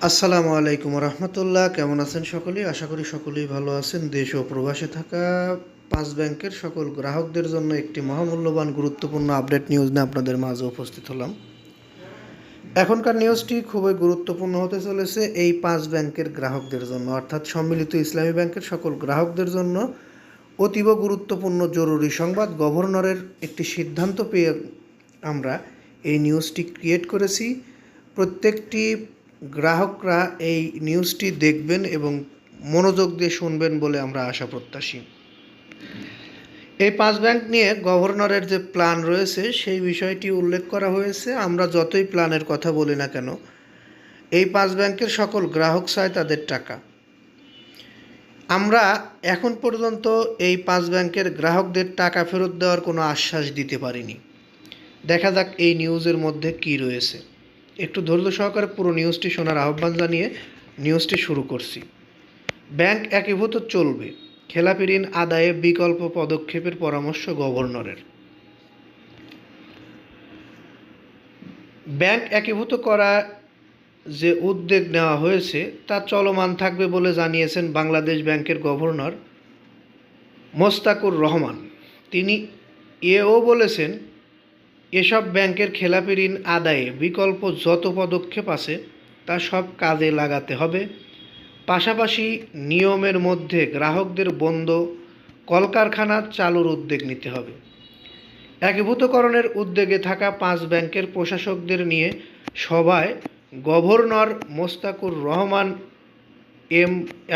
আসসালামু আলাইকুম রহমতুল্লাহ। কেমন আছেন সকলেই? আশা করি সকলেই ভালো আছেন। দেশ ও প্রবাসে থাকা 5 ব্যাংকের সকল গ্রাহকদের জন্য একটি মহামূল্যবান গুরুত্বপূর্ণ আপডেট নিউজ নিয়ে আপনাদের মাঝে উপস্থিত হলাম। এখনকার নিউজটি খুবই গুরুত্বপূর্ণ হতে চলেছে এই 5 ব্যাংকের গ্রাহকদের জন্য, অর্থাৎ সম্মিলিত ইসলামী ব্যাংকের সকল গ্রাহকদের জন্য অতীব গুরুত্বপূর্ণ জরুরি সংবাদ। গভর্নরের একটি সিদ্ধান্ত পেয়ে আমরা এই নিউজটি ক্রিয়েট করেছি। প্রত্যেকটি গ্রাহকরা এই নিউজটি দেখবেন এবং মনোযোগ দিয়ে শুনবেন বলে আমরা আশা প্রত্যাশী। এই 5 ব্যাংক নিয়ে গভর্নরের যে প্ল্যান রয়েছে সেই বিষয়টি উল্লেখ করা হয়েছে। আমরা যতই প্ল্যানের কথা বলি না কেন, এই 5 ব্যাংকের সকল গ্রাহক চায় তাদের টাকা। আমরা এখন পর্যন্ত এই 5 ব্যাংকের গ্রাহকদের টাকা ফেরত দেওয়ার কোনো আশ্বাস দিতে পারিনি। দেখা যাক এই নিউজের মধ্যে কি রয়েছে। একটু ধৈর্য সহকারে পুরো নিউজটি শোনার আহ্বান জানিয়ে নিউজটি শুরু করছি। ব্যাংক একীভূত চলবে, খেলাপি ঋণ আদায়ে বিকল্প পদক্ষেপের পরামর্শ গভর্নরের। ব্যাংক একীভূত করা যে উদ্যোগ নেওয়া হয়েছে তা চলমান থাকবে বলে জানিয়েছেন বাংলাদেশ ব্যাংকের গভর্নর মোস্তাকুর রহমান। তিনি এও বলেছেন, এসব ব্যাংকের খেলাপি ঋণ আদায়ে বিকল্প যত পদক্ষেপ আছে তা সব কাজে লাগাতে হবে। পাশাপাশি নিয়মের মধ্যে গ্রাহকদের বন্ধ কলকারখানা চালুর উদ্যোগ নিতে হবে। একীভূতকরণের উদ্যোগে থাকা 5 ব্যাংকের প্রশাসকদের নিয়ে সভায় গভর্নর মোস্তাকুর রহমান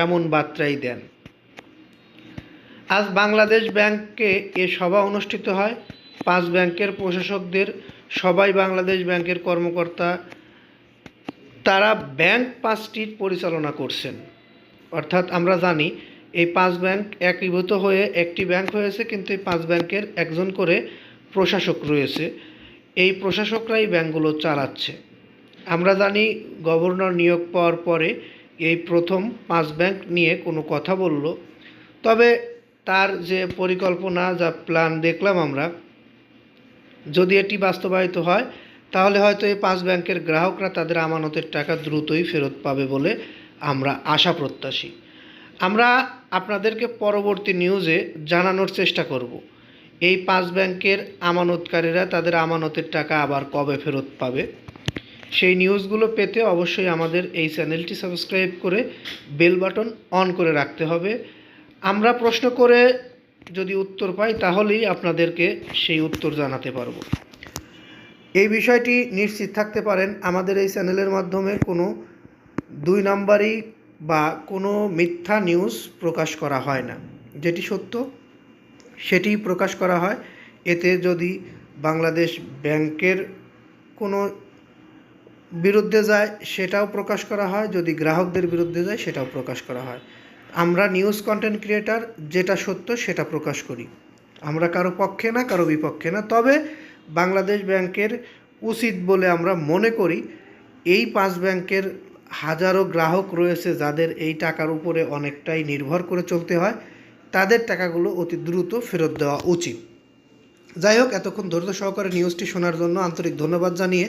এমন বার্তাই দেন। আজ বাংলাদেশ ব্যাংকে এ সভা অনুষ্ঠিত হয়। 5 ব্যাংকের প্রশাসকদের সবাই বাংলাদেশ ব্যাংকের কর্মকর্তা, তারা ব্যাংক 5টির পরিচালনা করছেন। অর্থাৎ আমরা জানি এই 5 ব্যাংক একীভূত হয়ে একটি ব্যাংক হয়েছে, কিন্তু এই 5 ব্যাংকের একজন করে প্রশাসক রয়েছে। এই প্রশাসকরাই ব্যাংকগুলো চালাচ্ছে। আমরা জানি গভর্নর নিয়োগ পাওয়ার পরে এই প্রথম 5 ব্যাংক নিয়ে কোনো কথা বলল। তবে তার যে পরিকল্পনা, যা প্ল্যান দেখলাম আমরা, যদি এটি বাস্তবায়িত হয় তাহলে হয়তো এই 5 ব্যাংকের গ্রাহকরা তাদের আমানতের টাকা দ্রুতই ফেরত পাবে বলে আমরা আশা প্রত্যাশী। আমরা আপনাদেরকে পরবর্তী নিউজে জানানোর চেষ্টা করব এই 5 ব্যাংকের আমানতকারীরা তাদের আমানতের টাকা আবার কবে ফেরত পাবে। সেই নিউজগুলো পেতে অবশ্যই আমাদের এই চ্যানেলটি সাবস্ক্রাইব করে বেল বাটন অন করে রাখতে হবে। আমরা প্রশ্ন করে যদি উত্তর পাই তাহলেই আপনাদেরকে সেই উত্তর জানাতে পারবো। এই বিষয়টি নিশ্চিত থাকতে পারেন, আমাদের এই চ্যানেলের মাধ্যমে কোনো 2 নাম্বারই বা কোনো মিথ্যা নিউজ প্রকাশ করা হয় না। যেটি সত্য সেটিই প্রকাশ করা হয়। এতে যদি বাংলাদেশ ব্যাংকের কোনো বিরুদ্ধে যায় সেটাও প্রকাশ করা হয়, যদি গ্রাহকদের বিরুদ্ধে যায় সেটাও প্রকাশ করা হয়। আমরা নিউজ কন্টেন্ট ক্রিয়েটার, যেটা সত্য সেটা প্রকাশ করি। আমরা কারো পক্ষে না, কারো বিপক্ষে না। তবে বাংলাদেশ ব্যাংকের উচিত বলে আমরা মনে করি এই 5 ব্যাংকের হাজারো গ্রাহক রয়েছে যাদের এই টাকার উপরে অনেকটাই নির্ভর করে চলতে হয়, তাদের টাকাগুলো অতি দ্রুত ফেরত দেওয়া উচিত। যাই হোক, এতক্ষণ ধৈর্য সহকারে নিউজটি শোনার জন্য আন্তরিক ধন্যবাদ জানিয়ে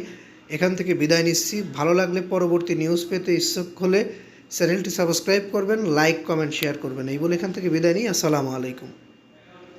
এখান থেকে বিদায় নিচ্ছি। ভালো লাগলে পরবর্তী নিউজ পেতে ইচ্ছুক হলে চ্যানেলটি সাবস্ক্রাইব করবেন, লাইক, কমেন্ট, শেয়ার করবেন। এই বলে এখান থেকে বিদায় নিই। আসসালামু আলাইকুম।